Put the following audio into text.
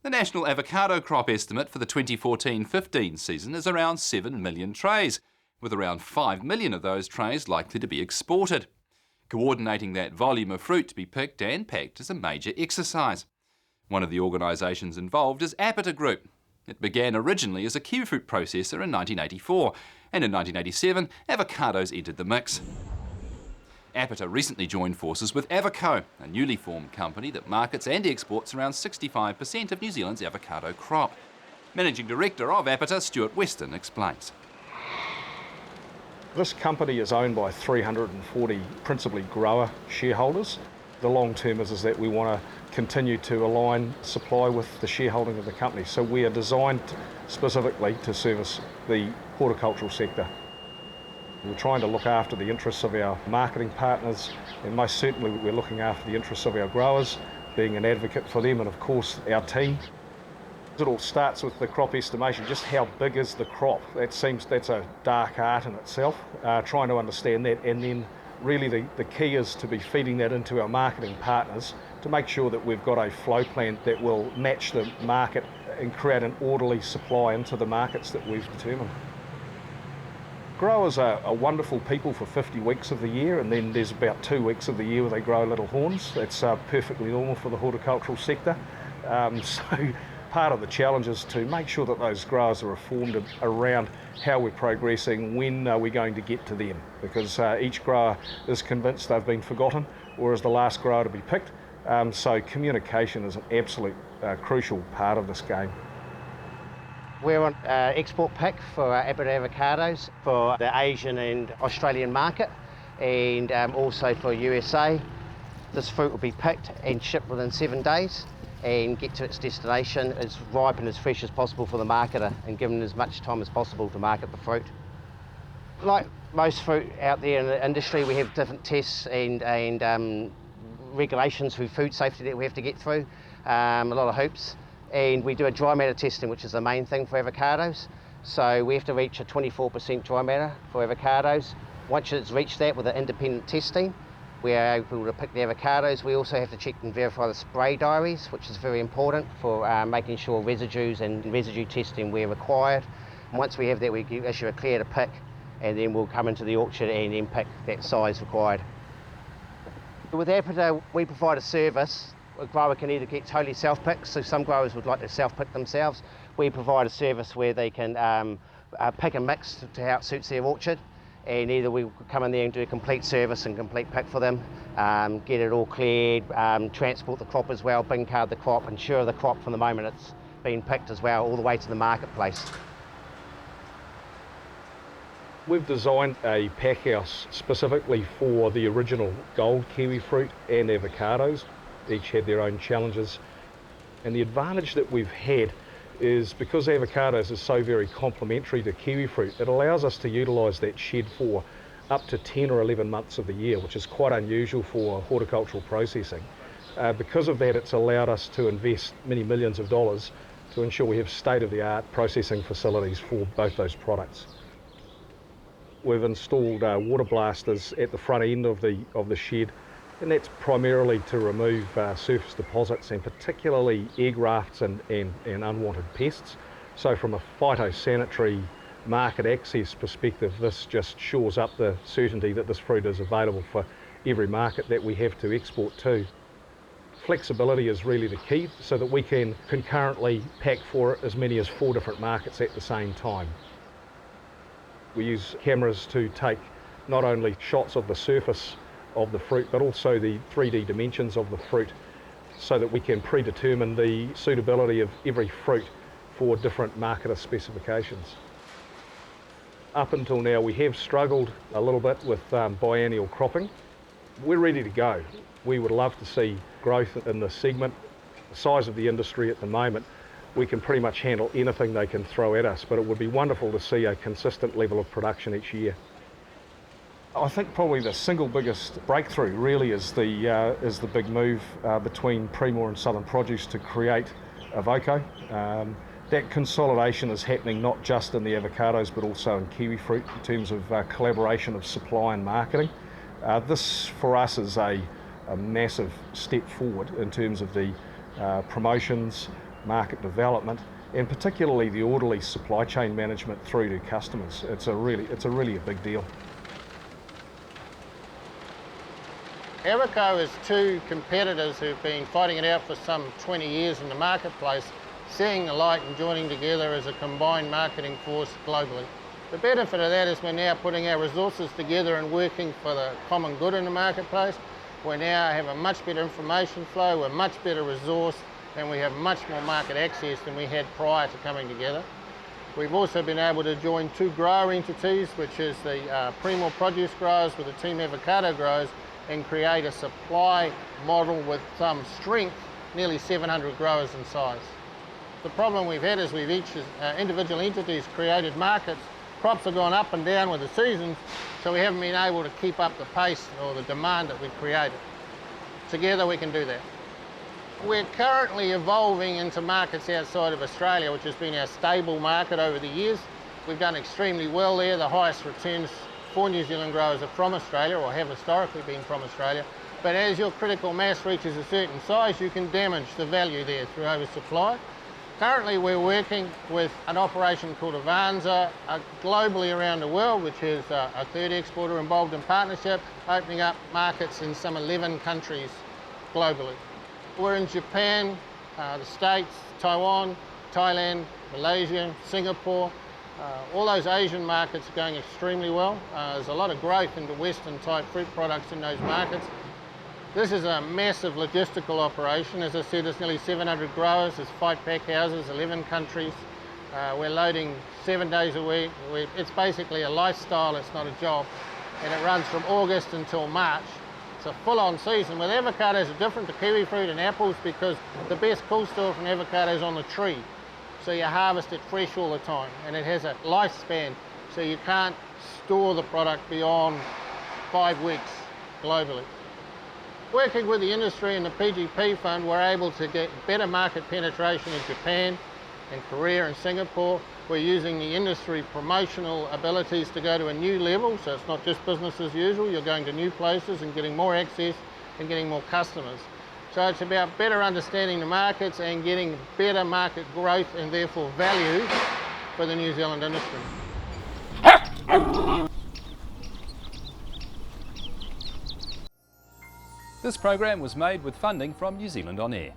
The national avocado crop estimate for the 2014-15 season is around 7 million trays, with around 5 million of those trays likely to be exported. Coordinating that volume of fruit to be picked and packed is a major exercise. One of the organisations involved is Apata Group. It began originally as a kiwifruit processor in 1984, and in 1987 avocados entered the mix. Apata recently joined forces with Avoco, a newly formed company that markets and exports around 65% of New Zealand's avocado crop. Managing Director of Apata, Stuart Weston, explains. This company is owned by 340 principally grower shareholders. The long term is that we want to continue to align supply with the shareholding of the company. So we are designed specifically to service the horticultural sector. We're trying to look after the interests of our marketing partners, and most certainly we're looking after the interests of our growers, being an advocate for them, and of course our team. It all starts with the crop estimation. Just how big is the crop? That's a dark art in itself, trying to understand that, and then really the key is to be feeding that into our marketing partners to make sure that we've got a flow plan that will match the market and create an orderly supply into the markets that we've determined. Growers are wonderful people for 50 weeks of the year, and then there's about 2 weeks of the year where they grow little horns. That's perfectly normal for the horticultural sector. So part of the challenge is to make sure that those growers are informed around how we're progressing, when are we going to get to them, because each grower is convinced they've been forgotten or is the last grower to be picked. So communication is an absolute crucial part of this game. We're on export pick for Apata avocados for the Asian and Australian market, and also for USA. This fruit will be picked and shipped within 7 days and get to its destination as ripe and as fresh as possible for the marketer, and given as much time as possible to market the fruit. Like most fruit out there in the industry, we have different tests and regulations through food safety that we have to get through, a lot of hoops. And we do a dry matter testing, which is the main thing for avocados. So we have to reach a 24% dry matter for avocados. Once it's reached that with an independent testing, we are able to pick the avocados. We also have to check and verify the spray diaries, which is very important for making sure residues and residue testing where required. And once we have that, we issue a clear to pick, and then we'll come into the orchard and then pick that size required. With Apata, we provide a service. A grower can either get totally self-picked, so some growers would like to self-pick themselves. We provide a service where they can pick and mix to how it suits their orchard, and either we come in there and do a complete service and complete pick for them, get it all cleared, transport the crop as well, bin card the crop, ensure the crop from the moment it's been picked as well, all the way to the marketplace. We've designed a pack house specifically for the original gold kiwi fruit and avocados. Each had their own challenges, and the advantage that we've had is because avocados are so very complementary to kiwi fruit, it allows us to utilise that shed for up to 10 or 11 months of the year, which is quite unusual for horticultural processing. Because of that, it's allowed us to invest many millions of dollars to ensure we have state-of-the-art processing facilities for both those products. We've installed water blasters at the front end of the shed, and that's primarily to remove surface deposits, and particularly egg rafts and unwanted pests. So from a phytosanitary market access perspective, this just shores up the certainty that this fruit is available for every market that we have to export to. Flexibility is really the key, so that we can concurrently pack for as many as 4 different markets at the same time. We use cameras to take not only shots of the surface of the fruit, but also the 3D dimensions of the fruit, so that we can predetermine the suitability of every fruit for different marketer specifications. Up until now, we have struggled a little bit with biennial cropping. We're ready to go. We would love to see growth in this segment. The size of the industry at the moment, we can pretty much handle anything they can throw at us, but it would be wonderful to see a consistent level of production each year. I think probably the single biggest breakthrough really is the big move between Primor and Southern Produce to create Avoco. That consolidation is happening not just in the avocados but also in kiwi fruit in terms of collaboration of supply and marketing. This for us is a massive step forward in terms of the promotions, market development, and particularly the orderly supply chain management through to customers. It's really a big deal. Avoco is two competitors who've been fighting it out for some 20 years in the marketplace, seeing the light and joining together as a combined marketing force globally. The benefit of that is we're now putting our resources together and working for the common good in the marketplace. We now have a much better information flow, we're much better resourced, and we have much more market access than we had prior to coming together. We've also been able to join two grower entities, which is the Primor produce growers with the Team Avocado growers, and create a supply model with some strength, nearly 700 growers in size. The problem we've had is we've each, individual entities, created markets. Crops have gone up and down with the seasons, so we haven't been able to keep up the pace or the demand that we've created. Together we can do that. We're currently evolving into markets outside of Australia, which has been our stable market over the years. We've done extremely well there. The highest returns for New Zealand growers are from Australia, or have historically been from Australia. But as your critical mass reaches a certain size, you can damage the value there through oversupply. Currently we're working with an operation called Avanza globally around the world, which is a third exporter involved in partnership, opening up markets in some 11 countries globally. We're in Japan, the States, Taiwan, Thailand, Malaysia, Singapore. All those Asian markets are going extremely well. There's a lot of growth into Western type fruit products in those markets. This is a massive logistical operation. As I said, there's nearly 700 growers, there's 5 pack houses, 11 countries. We're loading 7 days a week. It's basically a lifestyle, it's not a job. And it runs from August until March. It's a full-on season. With avocados, it's different to kiwi fruit and apples because the best cool store from avocado is on the tree. So you harvest it fresh all the time, and it has a lifespan. So you can't store the product beyond 5 weeks globally. Working with the industry and the PGP fund, we're able to get better market penetration in Japan and Korea and Singapore. We're using the industry promotional abilities to go to a new level, so it's not just business as usual. You're going to new places and getting more access and getting more customers. So it's about better understanding the markets and getting better market growth and therefore value for the New Zealand industry. This program was made with funding from New Zealand On Air.